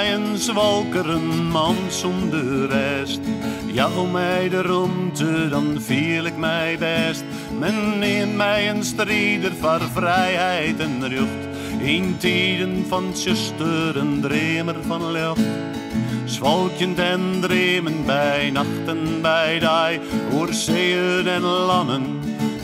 mij een zwalker, een man zonder rest. Jou mij de roemte, dan viel ik mij best. Men neemt mij een strijder voor vrijheid en recht. In tijden van zuster, een dreamer van lucht. Zwalkend en dremen bij nachten bij dij. Oor zeeën en landen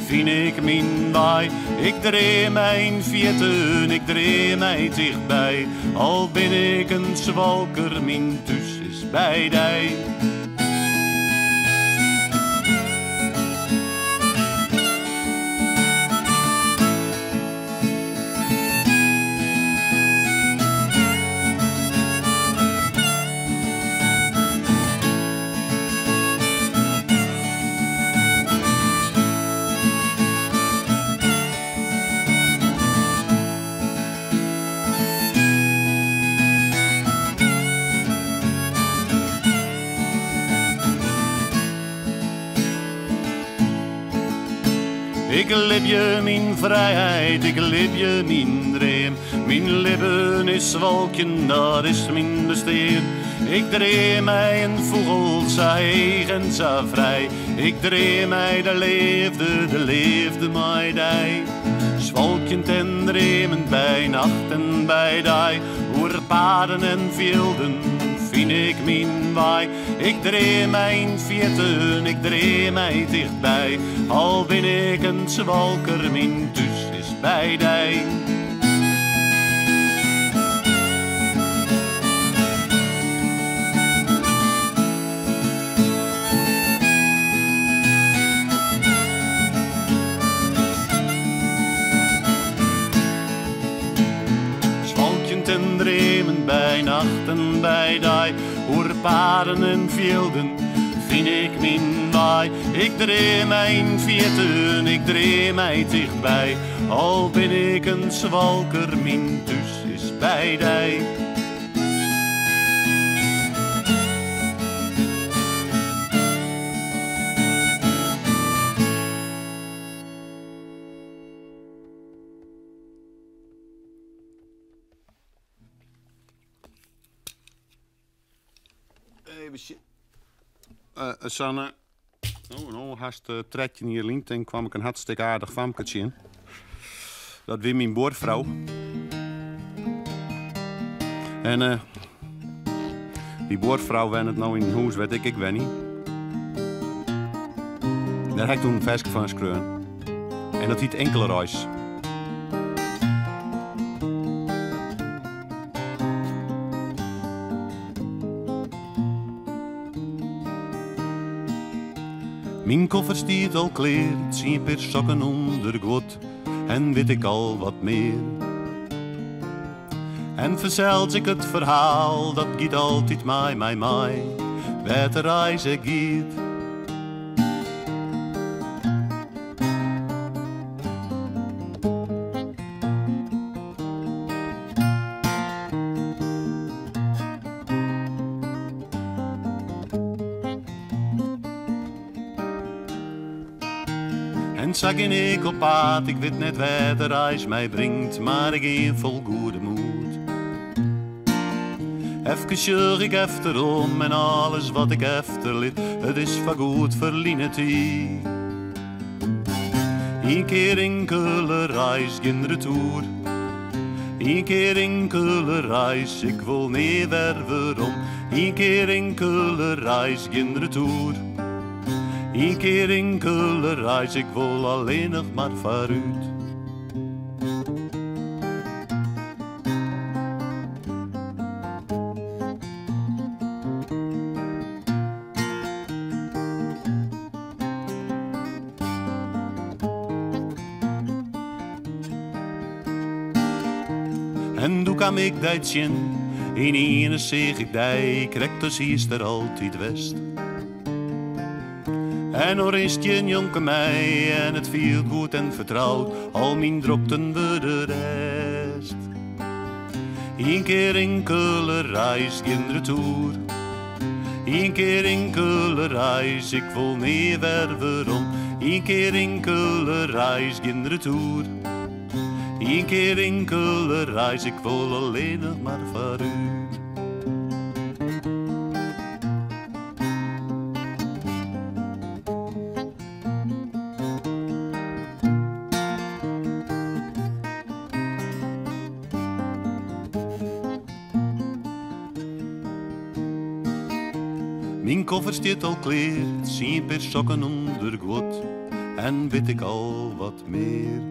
vind ik mijn waai. Ik dreef mijn vierten, ik dreef mij dichtbij. Al ben ik een zwalker, mijn thuis is bij dij. Ik leef je mijn vrijheid, ik leef je mijn dream. Mijn leven is zwalken, dat is mijn besteed. Ik dreef mij een vogel, zo eigen, zo vrij. Ik dreef mij de leefde mij dij. Zwalkend en dreemend bij nacht en bij dij. Oer paden en velden vind ik mijn waai. Ik dreef mijn vierten, ik dreef mij dichtbij. Al ben ik een zwalker, mijn thuis is bij dij. Zwalkend en dreemend bij nacht en bij dij. Oer paden en velden vind ik mijn waai. Ik dreef mijn vierten, ik dreef mij dichtbij. Al ben ik een zwalker, mijn thuis is bij dij. Even shit. Sanne, nou haast trekje in je lint en kwam ik een hartstikke aardig famketje in. Dat weer mijn boorvrouw. En die boorvrouw wen het nou in huis, weet ik weet niet. Daar heb ik toen een versje van schreeuwen. En dat heet enkele reis. Mijn koffer stiert al kleer, zie per sokken onder god en weet ik al wat meer. En verzeld ik het verhaal, dat giet altijd mij, waar de reizen giet. En zag ik op pad, ik weet net waar de reis mij brengt, maar ik geef vol goede moed. Even sjeur ik efterom en alles wat ik efterliet, het is van goed verlienet hier. Een keer enkele reis, geen retour. Een keer enkele reis, ik wil niet weer weerom. Een keer enkele reis, geen retour. Een keer enkele reis, ik wil alleen nog maar vooruit. En doe kan ik dat zien, in ene zeg ik dijk, rectus is er altijd west. En er is een jonke mij en het viel goed en vertrouwd, al mijn drokten we de rest. Een keer enkele reis, geen retour. Een keer enkele reis, ik wil niet weer weerom. Een keer enkele reis, geen retour. Een keer enkele reis, ik wil alleen nog maar voor u. Mijn koffer staat al klaar, zien per sokken onder god en weet ik al wat meer.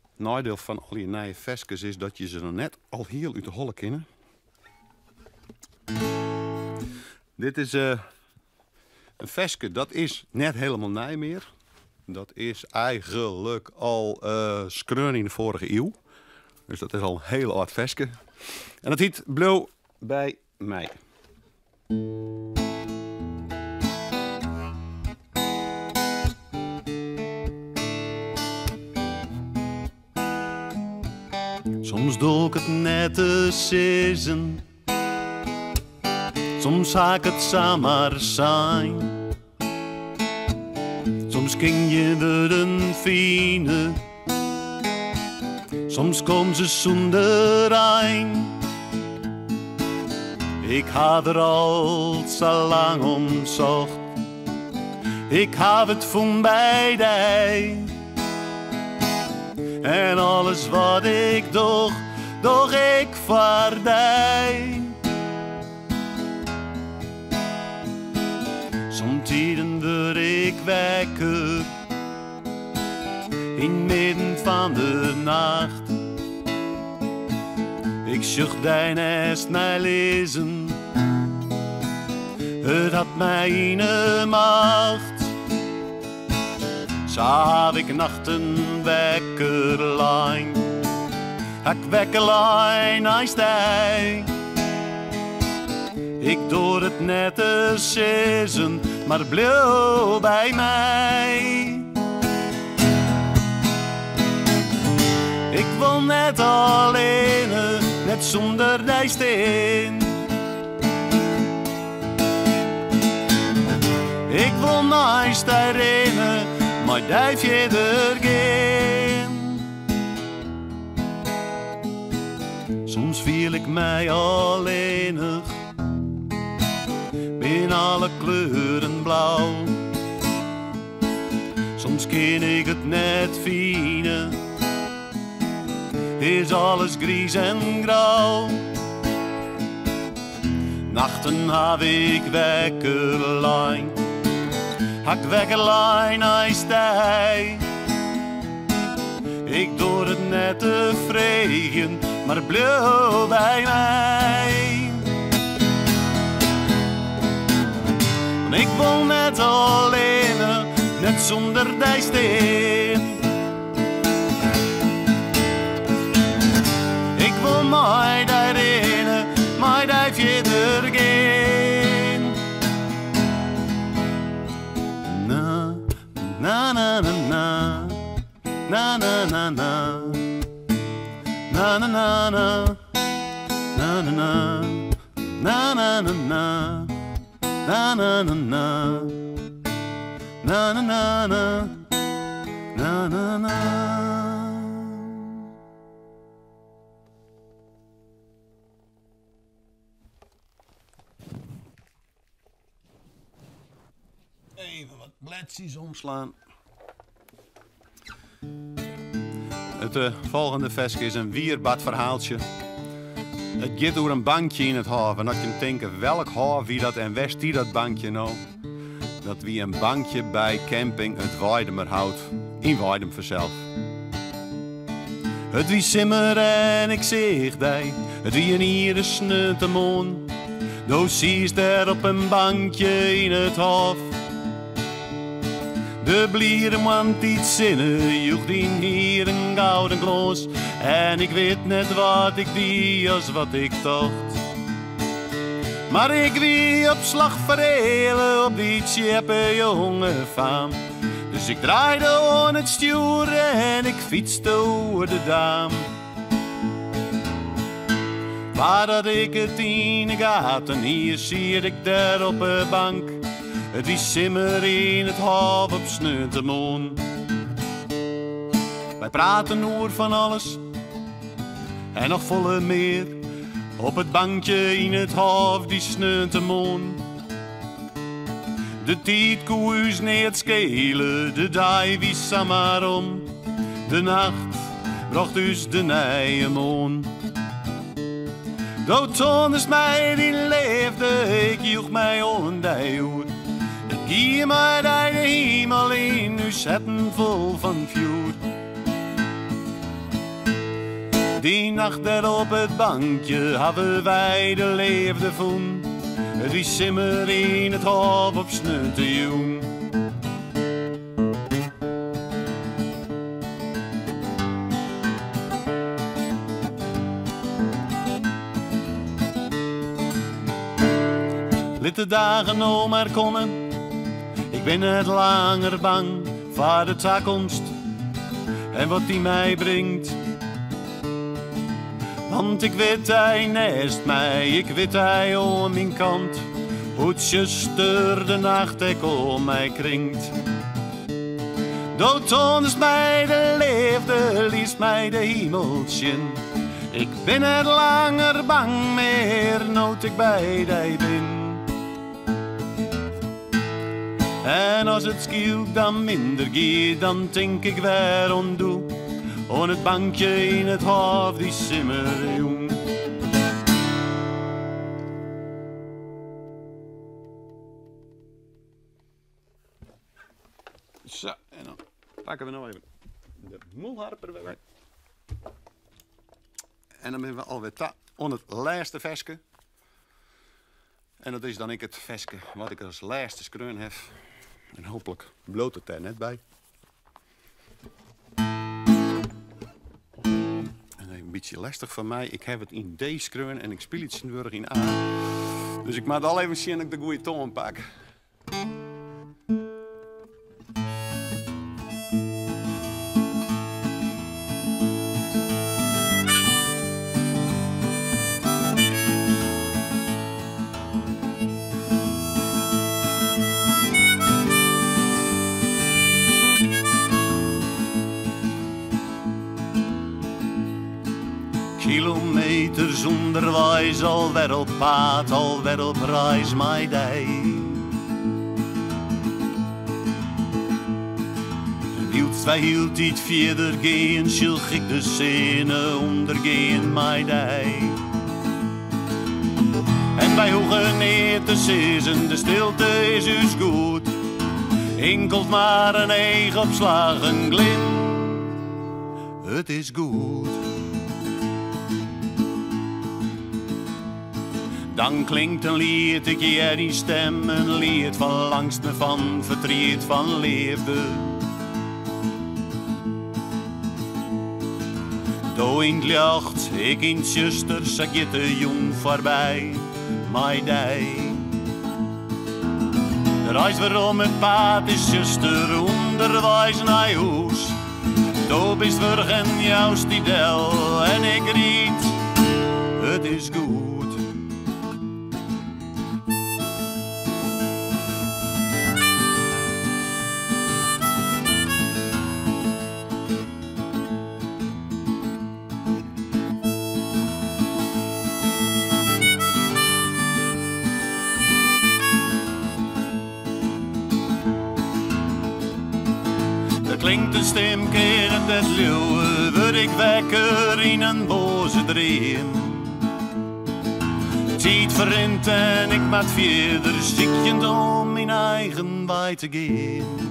Het nadeel van al die nieuwe versjes is dat je ze nog net al heel uit de holle kennen. Dit is een versje, dat is net helemaal nieuw meer. Dat is eigenlijk al skreun in de vorige eeuw. Dus dat is al een heel oud versje. En dat heet Blauw bij mij. Soms doe ik het net te season. Soms ga ik het samen zijn. Soms ken je weer een fine. Soms komen ze zonder een. Ik had er al zo lang om zocht. Ik heb het van bij die. En alles wat ik doe, doe ik voor die. Somtijden word ik wakker in midden van de nacht. Ik zucht die nest naar lezen, het had mij in de macht. Zo heb ik nachten wekkerlijn, ik wekkerlijn als hij. Ik doe het net te season, maar blauw bij mij. Ik wil net alleen, net zonder die steen. Ik wil naast die rennen, maar duif je er geen. Soms viel ik mij alleenig, in alle kleuren blauw. Soms ken ik het net fine, is alles grijs en grauw. Nachten heb ik wekkerlijn, ik wekkerlijn als hij. Ik doe het net te vregen, maar blauw bij mij. Ik wil net alleen, net zonder die steen. Ik wil mij daarin, maar die verder geen. Na, na, na, na, na, na, na, na, na, na, na, na, na, na, na, na, na, na. Na na na na, na na na na, na na na. Even wat bladjes omslaan. Het volgende versje is een wierbad verhaaltje. Het gaat door een bankje in het haven. En dat je denkt, welk haven wie dat en west die dat bankje nou? Dat wie een bankje bij camping het Weidemerhout in Weidem vanzelf. Het wie simmer en ik zeg die, het wie een iere sneutemoon. Doe zies daar op een bankje in het hof. De blierenman iets zinnen, joeg die hier een gouden glas. En ik weet net wat ik die als wat ik dacht. Maar ik wie op slag verhelen op die tjeppe jonge faam. Dus ik draaide aan het stuur en ik fietste over de daam. Waar dat ik het in de gaten, hier zie ik daar op de bank. Het is simmer in het hof op sneutemoon. Wij praten oer van alles en nog volle meer. Op het bankje in het hof die sneutemoon. De tijd koers niet schelen, de dai wie samarom. De nacht bracht dus de nije moon. Dood is mij die leefde, ik joeg mij on die uur. Ik gie mij de hemel in, nu zetten vol van vuur. Die nacht daar op het bankje hebben wij de leefde voen. Die simmer in het hof op sneutejoen. Liet de dagen nou maar komen, ik ben net langer bang voor de toekomst en wat die mij brengt. Want ik weet hij naast mij, ik weet hij om mijn kant, hoe het zuster de nacht ik om mij kringt. Dood is mij de leefde, liefst mij de hemeltje. Ik ben net langer bang meer, nood ik bij die bin. En als het skielt dan minder giet, dan denk ik weer om doe. On het bankje in het hof, die simmerjoen. Zo, en dan pakken we nog even de moelharper weer. En dan zijn we alweer on het laatste versje. En dat is dan ik het versje wat ik als laatste skreun heb. En hopelijk bloot het er net bij. En een beetje lastig van mij. Ik heb het in D skreun en ik speel het sneurig in A. Dus ik moet al even zien dat ik de goede toon pak. Kilometers onderwijs, alweer op paad, alweer op reis, my day. Wilt wij hield niet verder gaan, schilg ik de scène ondergaan, my day. En wij hoegen neer te zezen, de stilte is dus goed. Enkelt maar een eegopslagen glim, het is goed. Dan klinkt een lied, ik hier die stem, een lied van langst me van verdriet van leefde. Doe in het licht, ik in het zuster, zag je te jong voorbij, my day. De reis waarom het paard is zuster, onderwijs naar huis. Do bist en jouw stidel en ik riet, het is goed. Klinkt een stem keer in het leeuwen, word ik wekker in een boze dream. Tijd verrent en ik maak verder, stiekjend om mijn eigen bij te gaan.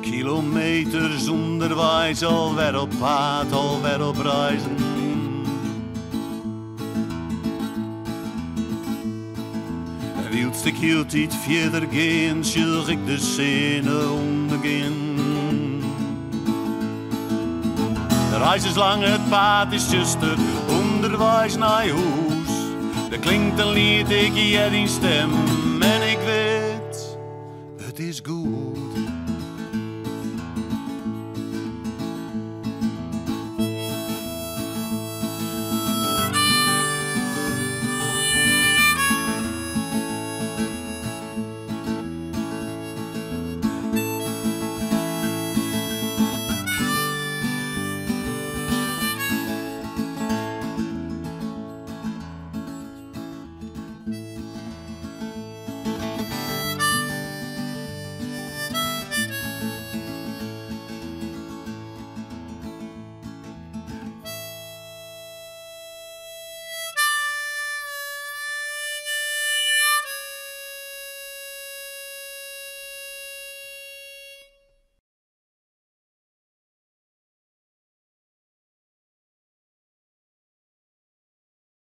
Kilometers onderwijs, alweer op paad, alweer op reizen. Wilt ik hield niet verder gaan, schilg ik de scène ondergaan. De reis is lang, het paad is zuster, onderwijs naar huis. Er klinkt een lied, ik hier die stem en ik weet, het is goed.